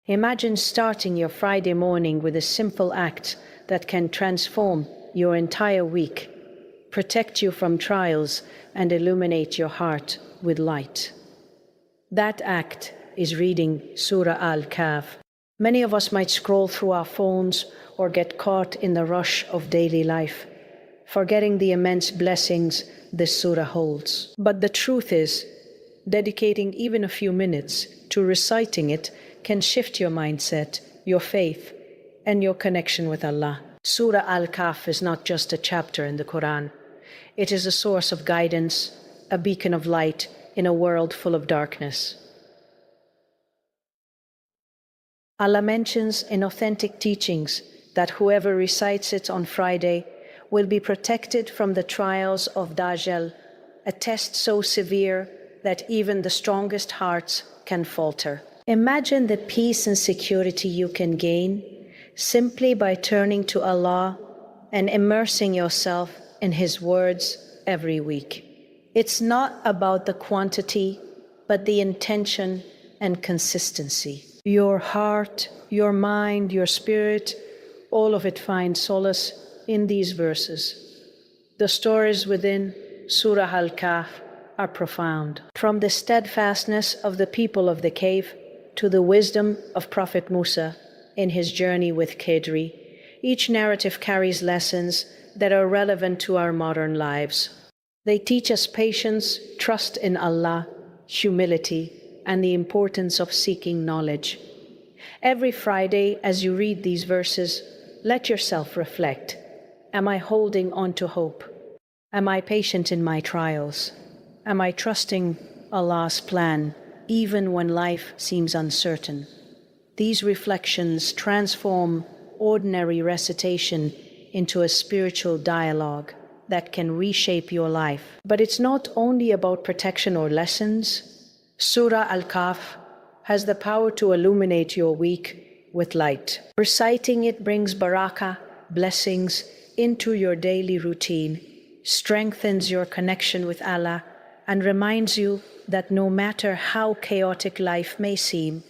Imagine starting your Friday morning with a simple act that can transform your entire week, protect you from trials, and illuminate your heart with light. That act is reading Surah Al-Kahf. Many of us might scroll through our phones or get caught in the rush of daily life, forgetting the immense blessings this surah holds. But the truth is, dedicating even a few minutes to reciting it can shift your mindset, your faith, and your connection with Allah. Surah Al-Kahf is not just a chapter in the Quran. It is a source of guidance, a beacon of light in a world full of darkness. Allah mentions in authentic teachings that whoever recites it on Friday will be protected from the trials of dajjal, a test so severe that even the strongest hearts can falter. Imagine the peace and security you can gain simply by turning to Allah and immersing yourself in His words every week. It's not about the quantity, but the intention and consistency. Your heart, your mind, your spirit, all of it finds solace in these verses. The stories within Surah Al-Kahf are profound. From the steadfastness of the people of the cave to the wisdom of Prophet Musa in his journey with Khidri, each narrative carries lessons that are relevant to our modern lives. They teach us patience, trust in Allah, humility, and the importance of seeking knowledge. Every Friday, as you read these verses, let yourself reflect. Am I holding on to hope? Am I patient in my trials? Am I trusting Allah's plan, even when life seems uncertain? These reflections transform ordinary recitation into a spiritual dialogue that can reshape your life. But it's not only about protection or lessons. Surah Al-Kahf has the power to illuminate your week with light. Reciting it brings barakah, blessings, into your daily routine, strengthens your connection with Allah, and reminds you that no matter how chaotic life may seem,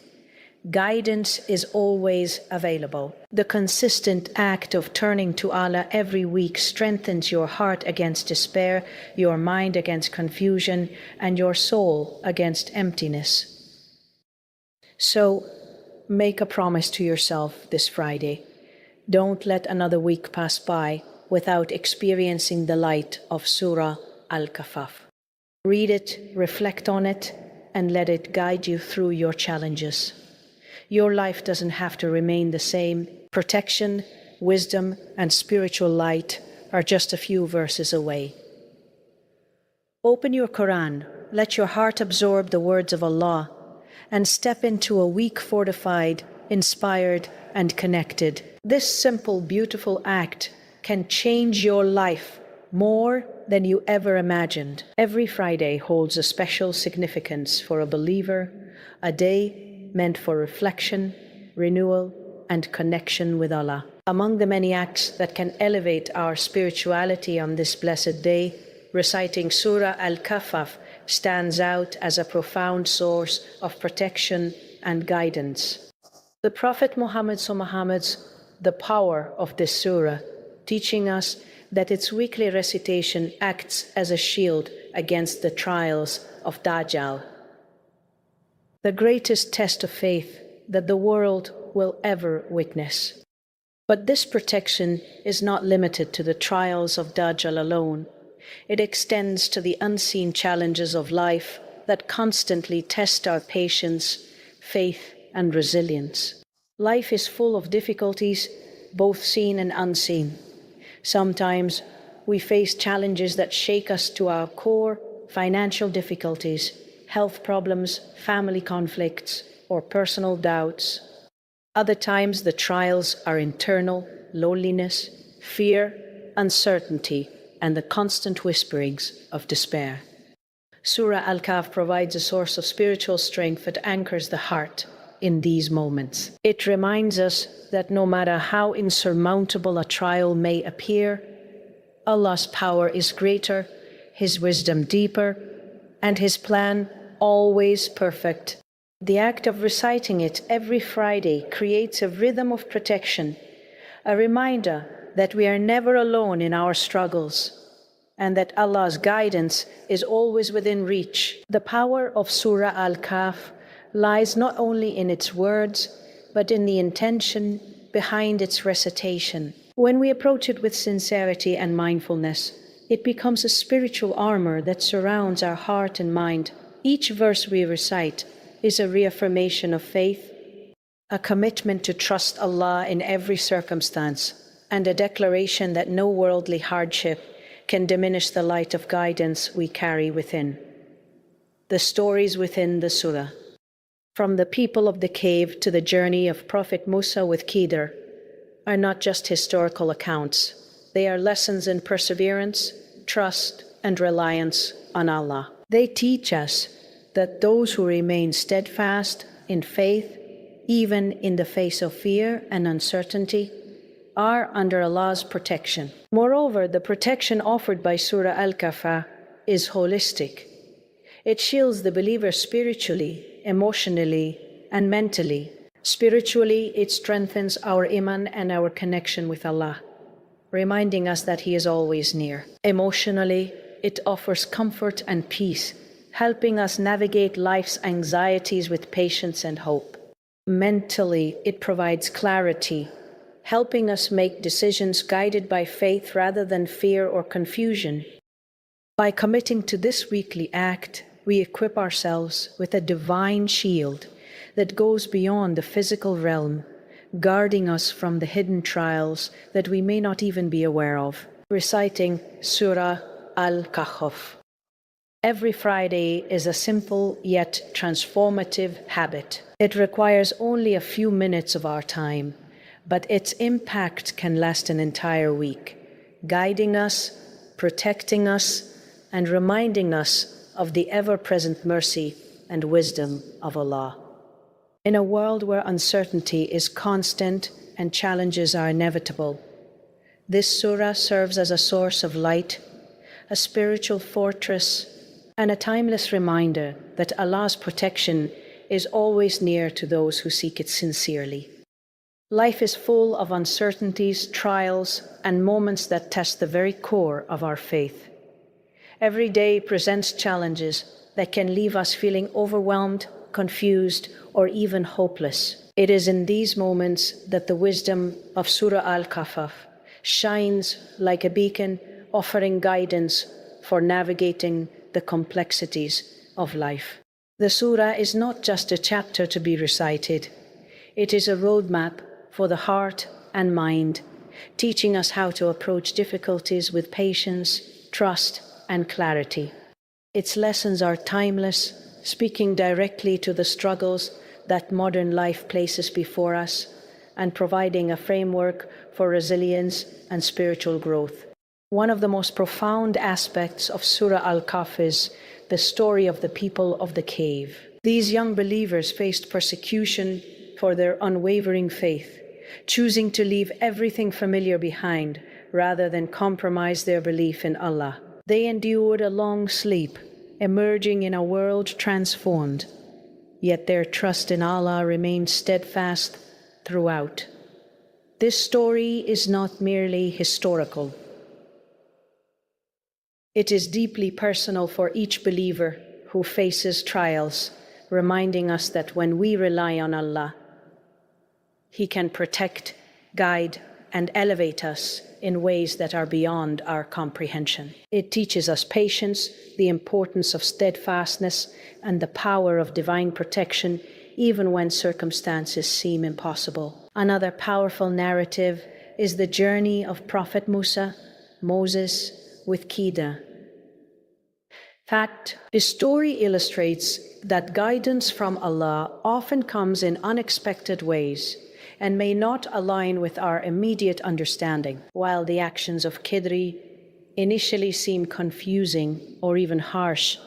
guidance is always available. The consistent act of turning to Allah every week strengthens your heart against despair, your mind against confusion, and your soul against emptiness. So, make a promise to yourself this Friday. Don't let another week pass by without experiencing the light of Surah Al-Kahf. Read it, reflect on it, and let it guide you through your challenges. Your life doesn't have to remain the same. Protection, wisdom, and spiritual light are just a few verses away. Open your Quran, let your heart absorb the words of Allah, and step into a week fortified, inspired, and connected. This simple, beautiful act can change your life more than you ever imagined. Every Friday holds a special significance for a believer, a day meant for reflection, renewal, and connection with Allah. Among the many acts that can elevate our spirituality on this blessed day, reciting Surah Al-Kahf stands out as a profound source of protection and guidance. The Prophet Muhammad the power of this surah, teaching us that its weekly recitation acts as a shield against the trials of dajjal, the greatest test of faith that the world will ever witness. But this protection is not limited to the trials of dajjal alone. It extends to the unseen challenges of life that constantly test our patience, faith, and resilience. Life is full of difficulties, both seen and unseen. Sometimes we face challenges that shake us to our core: financial difficulties, health problems, family conflicts, or personal doubts. Other times the trials are internal: loneliness, fear, uncertainty, and the constant whisperings of despair. Surah Al-Kahf provides a source of spiritual strength that anchors the heart in these moments. It reminds us that no matter how insurmountable a trial may appear, Allah's power is greater, His wisdom deeper, and His plan always perfect. The act of reciting it every Friday creates a rhythm of protection, a reminder that we are never alone in our struggles, and that Allah's guidance is always within reach. The power of Surah Al-Kahf lies not only in its words, but in the intention behind its recitation. When we approach it with sincerity and mindfulness, it becomes a spiritual armor that surrounds our heart and mind. Each verse we recite is a reaffirmation of faith, a commitment to trust Allah in every circumstance, and a declaration that no worldly hardship can diminish the light of guidance we carry within. The stories within the surah. From the people of the cave to the journey of Prophet Musa with Khidr, are not just historical accounts. They are lessons in perseverance, trust, and reliance on Allah. They teach us that those who remain steadfast in faith, even in the face of fear and uncertainty, are under Allah's protection. Moreover, the protection offered by Surah Al-Kahf is holistic. It shields the believer spiritually, emotionally, and mentally. Spiritually, it strengthens our iman and our connection with Allah, reminding us that He is always near. Emotionally, it offers comfort and peace, helping us navigate life's anxieties with patience and hope. Mentally, it provides clarity, helping us make decisions guided by faith rather than fear or confusion. By committing to this weekly act, we equip ourselves with a divine shield that goes beyond the physical realm, guarding us from the hidden trials that we may not even be aware of. Reciting Surah Al-Kahf every Friday is a simple yet transformative habit. It requires only a few minutes of our time, but its impact can last an entire week, guiding us, protecting us, and reminding us of the ever-present mercy and wisdom of Allah. In a world where uncertainty is constant and challenges are inevitable, this surah serves as a source of light, a spiritual fortress, and a timeless reminder that Allah's protection is always near to those who seek it sincerely. Life is full of uncertainties, trials, and moments that test the very core of our faith. Every day presents challenges that can leave us feeling overwhelmed, confused, or even hopeless. It is in these moments that the wisdom of Surah Al-Kahf shines like a beacon, offering guidance for navigating the complexities of life. The surah is not just a chapter to be recited. It is a roadmap for the heart and mind, teaching us how to approach difficulties with patience, trust, and clarity. Its lessons are timeless, speaking directly to the struggles that modern life places before us and providing a framework for resilience and spiritual growth. One of the most profound aspects of Surah Al-Kahf is the story of the people of the cave. These young believers faced persecution for their unwavering faith, choosing to leave everything familiar behind rather than compromise their belief in Allah. They endured a long sleep, emerging in a world transformed, yet their trust in Allah remained steadfast throughout. This story is not merely historical. It is deeply personal for each believer who faces trials, reminding us that when we rely on Allah, He can protect, guide, and elevate us in ways that are beyond our comprehension. It teaches us patience, the importance of steadfastness, and the power of divine protection, even when circumstances seem impossible. Another powerful narrative is the journey of Prophet Moses with Khidr. This story illustrates that guidance from Allah often comes in unexpected ways and may not align with our immediate understanding. While the actions of Khidr initially seem confusing or even harsh,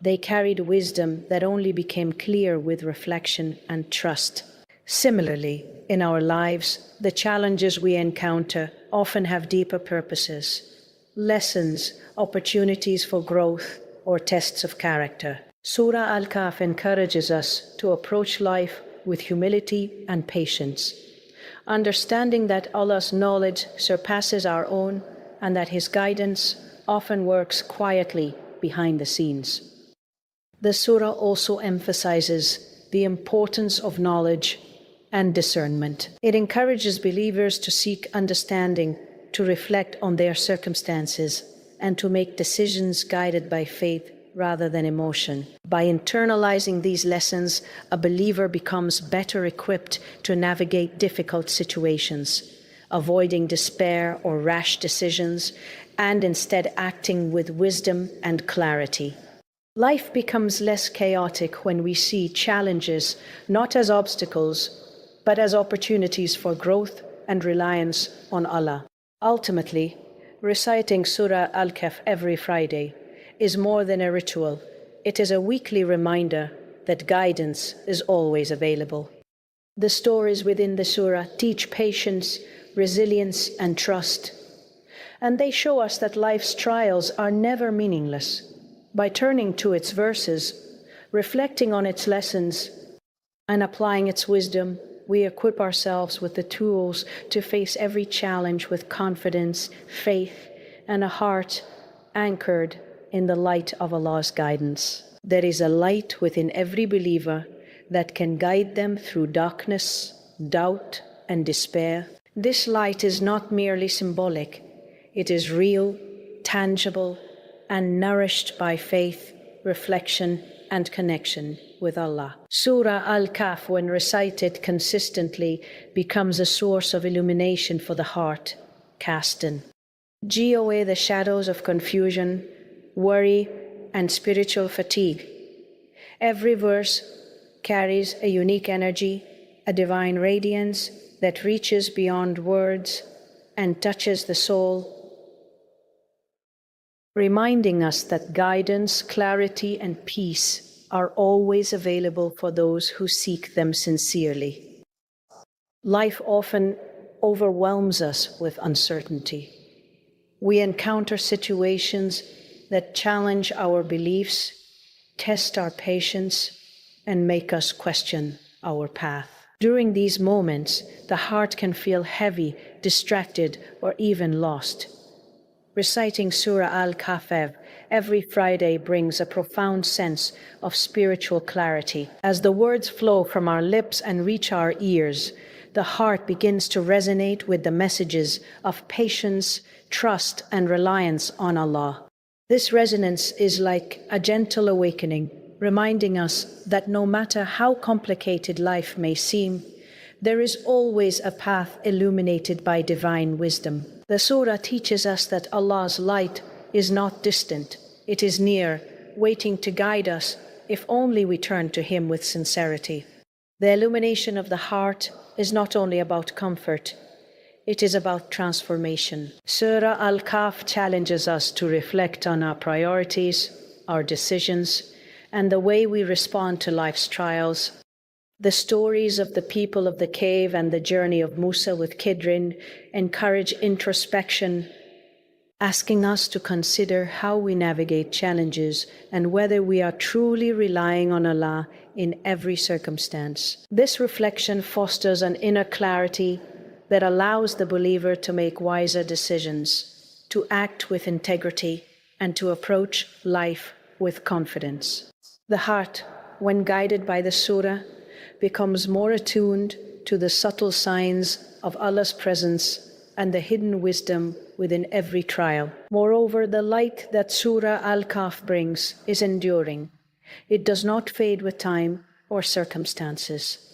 they carried wisdom that only became clear with reflection and trust. Similarly, in our lives, the challenges we encounter often have deeper purposes, lessons, opportunities for growth, or tests of character. Surah Al-Kahf encourages us to approach life with humility and patience, understanding that Allah's knowledge surpasses our own and that His guidance often works quietly behind the scenes. The surah also emphasizes the importance of knowledge and discernment. It encourages believers to seek understanding, to reflect on their circumstances, and to make decisions guided by faith rather than emotion. By internalizing these lessons, a believer becomes better equipped to navigate difficult situations, avoiding despair or rash decisions, and instead acting with wisdom and clarity. Life becomes less chaotic when we see challenges not as obstacles, but as opportunities for growth and reliance on Allah. Ultimately, reciting Surah Al-Kahf every Friday is more than a ritual. It is a weekly reminder that guidance is always available. The stories within the surah teach patience, resilience, and trust. And they show us that life's trials are never meaningless. By turning to its verses, reflecting on its lessons, and applying its wisdom, we equip ourselves with the tools to face every challenge with confidence, faith, and a heart anchored in the light of Allah's guidance. There is a light within every believer that can guide them through darkness, doubt, and despair. This light is not merely symbolic. It is real, tangible, and nourished by faith, reflection, and connection with Allah. Surah Al-Kahf, when recited consistently, becomes a source of illumination for the heart. Casting away the shadows of confusion, worry, and spiritual fatigue. Every verse carries a unique energy, a divine radiance that reaches beyond words and touches the soul, reminding us that guidance, clarity, and peace are always available for those who seek them sincerely. Life often overwhelms us with uncertainty. We encounter situations that challenge our beliefs, test our patience, and make us question our path. During these moments, the heart can feel heavy, distracted, or even lost. Reciting Surah Al-Kahf every Friday brings a profound sense of spiritual clarity. As the words flow from our lips and reach our ears, the heart begins to resonate with the messages of patience, trust, and reliance on Allah. This resonance is like a gentle awakening, reminding us that no matter how complicated life may seem, there is always a path illuminated by divine wisdom. The surah teaches us that Allah's light is not distant, it is near, waiting to guide us if only we turn to Him with sincerity. The illumination of the heart is not only about comfort, it is about transformation. Surah Al-Kahf challenges us to reflect on our priorities, our decisions, and the way we respond to life's trials. The stories of the people of the cave and the journey of Musa with Kidrin encourage introspection, asking us to consider how we navigate challenges and whether we are truly relying on Allah in every circumstance. This reflection fosters an inner clarity that allows the believer to make wiser decisions, to act with integrity, and to approach life with confidence. The heart, when guided by the surah, becomes more attuned to the subtle signs of Allah's presence and the hidden wisdom within every trial. Moreover, the light that Surah Al-Kahf brings is enduring. It does not fade with time or circumstances.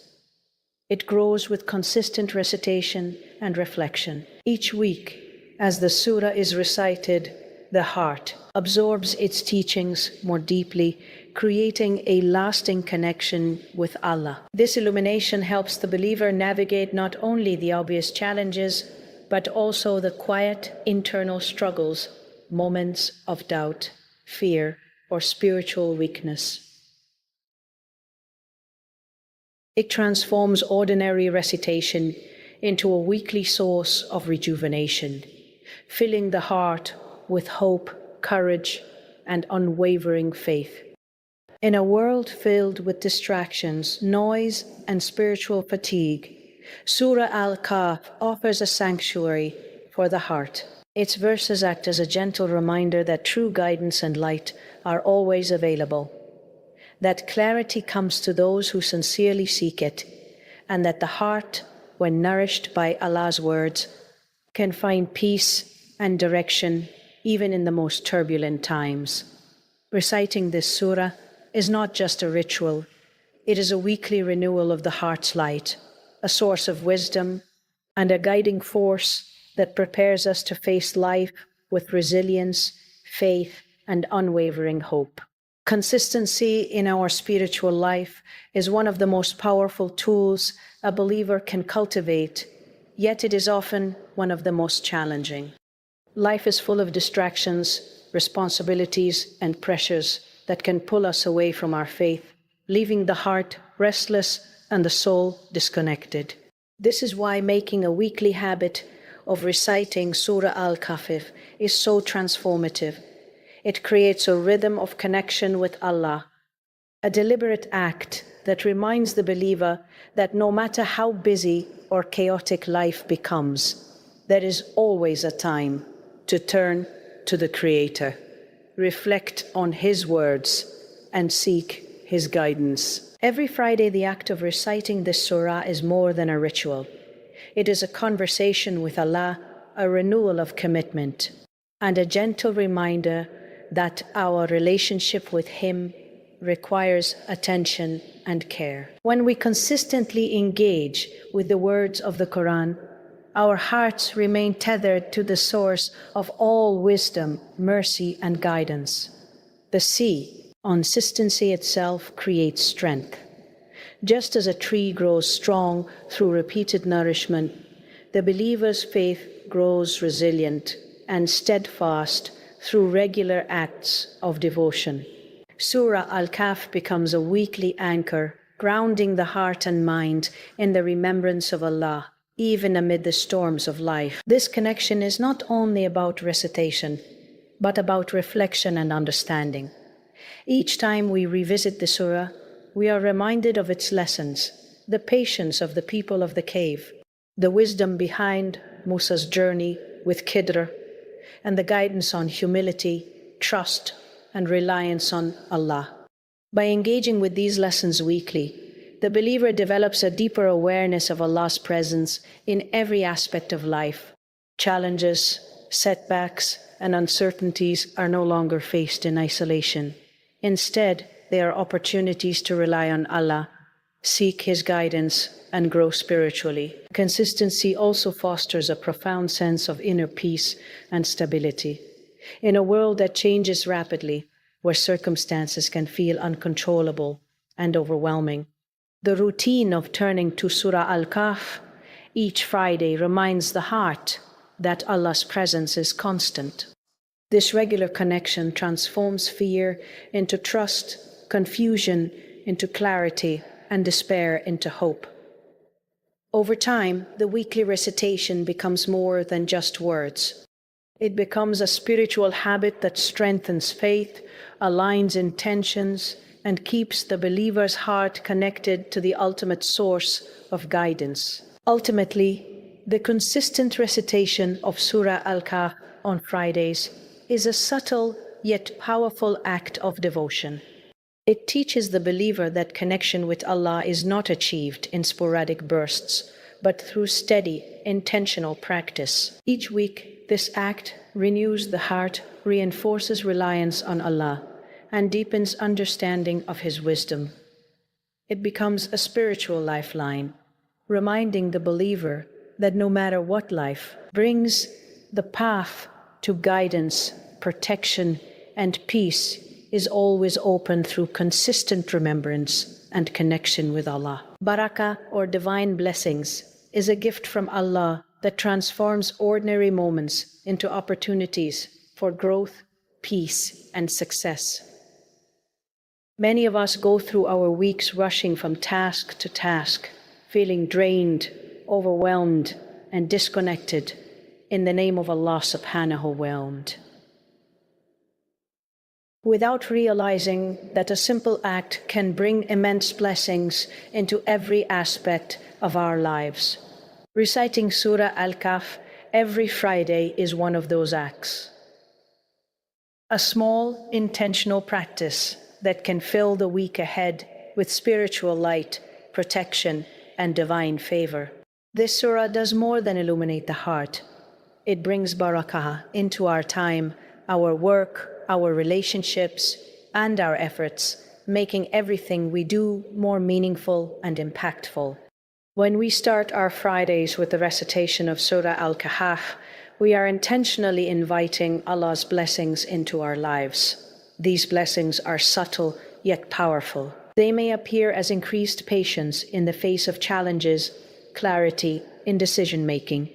It grows with consistent recitation and reflection. Each week, as the surah is recited, the heart absorbs its teachings more deeply, creating a lasting connection with Allah. This illumination helps the believer navigate not only the obvious challenges, but also the quiet internal struggles, moments of doubt, fear, or spiritual weakness. It transforms ordinary recitation into a weekly source of rejuvenation, filling the heart with hope, courage, and unwavering faith. In a world filled with distractions, noise, and spiritual fatigue, Surah Al-Kahf offers a sanctuary for the heart. Its verses act as a gentle reminder that true guidance and light are always available, that clarity comes to those who sincerely seek it, and that the heart, when nourished by Allah's words, can find peace and direction even in the most turbulent times. Reciting this surah is not just a ritual, it is a weekly renewal of the heart's light, a source of wisdom, and a guiding force that prepares us to face life with resilience, faith, and unwavering hope. Consistency in our spiritual life is one of the most powerful tools a believer can cultivate, yet it is often one of the most challenging. Life is full of distractions, responsibilities, and pressures that can pull us away from our faith, leaving the heart restless and the soul disconnected. This is why making a weekly habit of reciting Surah Al-Kahf is so transformative. It creates a rhythm of connection with Allah, a deliberate act that reminds the believer that no matter how busy or chaotic life becomes, there is always a time to turn to the Creator, reflect on His words, and seek His guidance. Every Friday, the act of reciting this surah is more than a ritual. It is a conversation with Allah, a renewal of commitment, and a gentle reminder that our relationship with Him requires attention and care. When we consistently engage with the words of the Quran, our hearts remain tethered to the source of all wisdom, mercy, and guidance. The sea, consistency itself, creates strength. Just as a tree grows strong through repeated nourishment, the believer's faith grows resilient and steadfast through regular acts of devotion. Surah Al-Kahf becomes a weekly anchor, grounding the heart and mind in the remembrance of Allah, even amid the storms of life. This connection is not only about recitation, but about reflection and understanding. Each time we revisit the surah, we are reminded of its lessons, the patience of the people of the cave, the wisdom behind Musa's journey with Khidr, and the guidance on humility, trust, and reliance on Allah. By engaging with these lessons weekly, the believer develops a deeper awareness of Allah's presence in every aspect of life. Challenges, setbacks, and uncertainties are no longer faced in isolation. Instead, they are opportunities to rely on Allah, seek His guidance, and grow spiritually. Consistency also fosters a profound sense of inner peace and stability. In a world that changes rapidly, where circumstances can feel uncontrollable and overwhelming, the routine of turning to Surah Al-Kahf each Friday reminds the heart that Allah's presence is constant. This regular connection transforms fear into trust, confusion into clarity, and despair into hope. Over time, the weekly recitation becomes more than just words. It becomes a spiritual habit that strengthens faith, aligns intentions, and keeps the believer's heart connected to the ultimate source of guidance. Ultimately, the consistent recitation of Surah Al-Kahf on Fridays is a subtle yet powerful act of devotion. It teaches the believer that connection with Allah is not achieved in sporadic bursts, but through steady, intentional practice. Each week, this act renews the heart, reinforces reliance on Allah, and deepens understanding of His wisdom. It becomes a spiritual lifeline, reminding the believer that no matter what life brings, the path to guidance, protection, and peace is always open through consistent remembrance and connection with Allah. Barakah, or divine blessings, is a gift from Allah that transforms ordinary moments into opportunities for growth, peace, and success. Many of us go through our weeks rushing from task to task, feeling drained, overwhelmed, and disconnected in the name of Allah subhanahu wa ta'ala. without realizing that a simple act can bring immense blessings into every aspect of our lives. Reciting Surah Al-Kahf every Friday is one of those acts. A small, intentional practice that can fill the week ahead with spiritual light, protection, and divine favor. This surah does more than illuminate the heart. It brings barakah into our time, our work, our relationships, and our efforts, making everything we do more meaningful and impactful. When we start our Fridays with the recitation of Surah Al-Kahf, we are intentionally inviting Allah's blessings into our lives. These blessings are subtle yet powerful. They may appear as increased patience in the face of challenges, clarity in decision-making,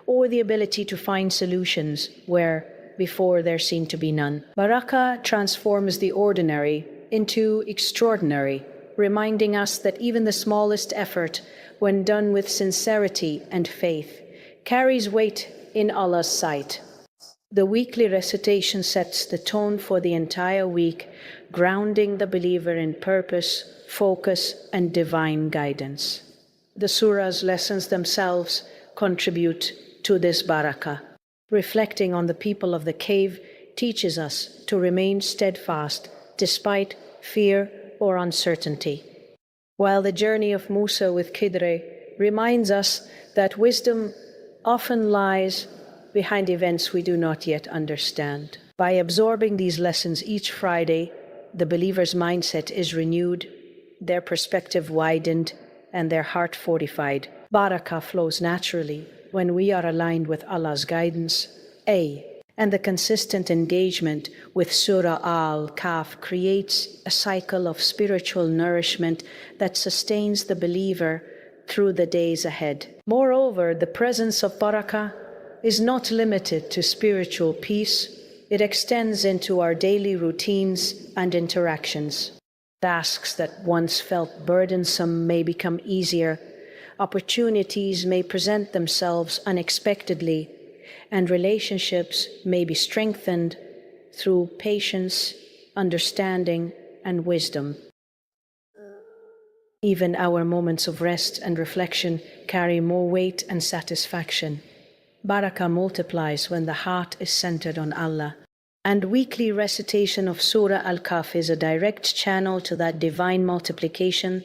or the ability to find solutions where before there seemed to be none. Barakah transforms the ordinary into extraordinary, reminding us that even the smallest effort, when done with sincerity and faith, carries weight in Allah's sight. The weekly recitation sets the tone for the entire week, grounding the believer in purpose, focus, and divine guidance. The surah's lessons themselves contribute to this barakah. Reflecting on the people of the cave teaches us to remain steadfast despite fear or uncertainty, while the journey of Musa with Khidr reminds us that wisdom often lies behind events we do not yet understand. By absorbing these lessons each Friday, the believer's mindset is renewed, their perspective widened, and their heart fortified. Barakah flows naturally when we are aligned with Allah's guidance. And the consistent engagement with Surah Al-Kahf creates a cycle of spiritual nourishment that sustains the believer through the days ahead. Moreover, the presence of barakah is not limited to spiritual peace. It extends into our daily routines and interactions. Tasks that once felt burdensome may become easier. Opportunities may present themselves unexpectedly, and relationships may be strengthened through patience, understanding, and wisdom. Even our moments of rest and reflection carry more weight and satisfaction. Barakah multiplies when the heart is centered on Allah. And weekly recitation of Surah Al-Kahf is a direct channel to that divine multiplication,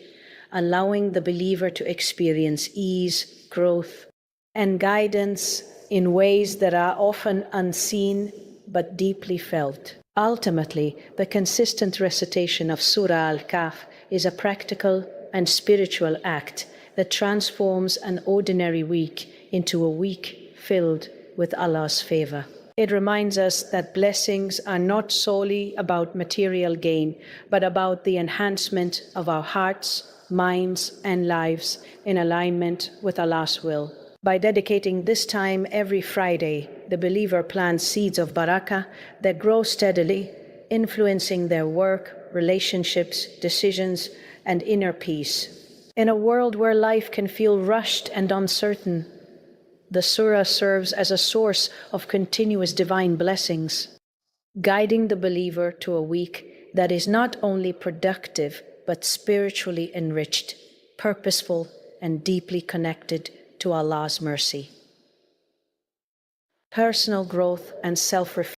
allowing the believer to experience ease, growth, and guidance in ways that are often unseen but deeply felt. Ultimately, the consistent recitation of Surah Al-Kahf is a practical and spiritual act that transforms an ordinary week into a week filled with Allah's favor. It reminds us that blessings are not solely about material gain, but about the enhancement of our hearts, minds, and lives in alignment with Allah's will. By dedicating this time every Friday, the believer plants seeds of barakah that grow steadily, influencing their work, relationships, decisions, and inner peace. In a world where life can feel rushed and uncertain, the surah serves as a source of continuous divine blessings, guiding the believer to a week that is not only productive, but spiritually enriched, purposeful, and deeply connected to Allah's mercy. Personal growth and self-reflection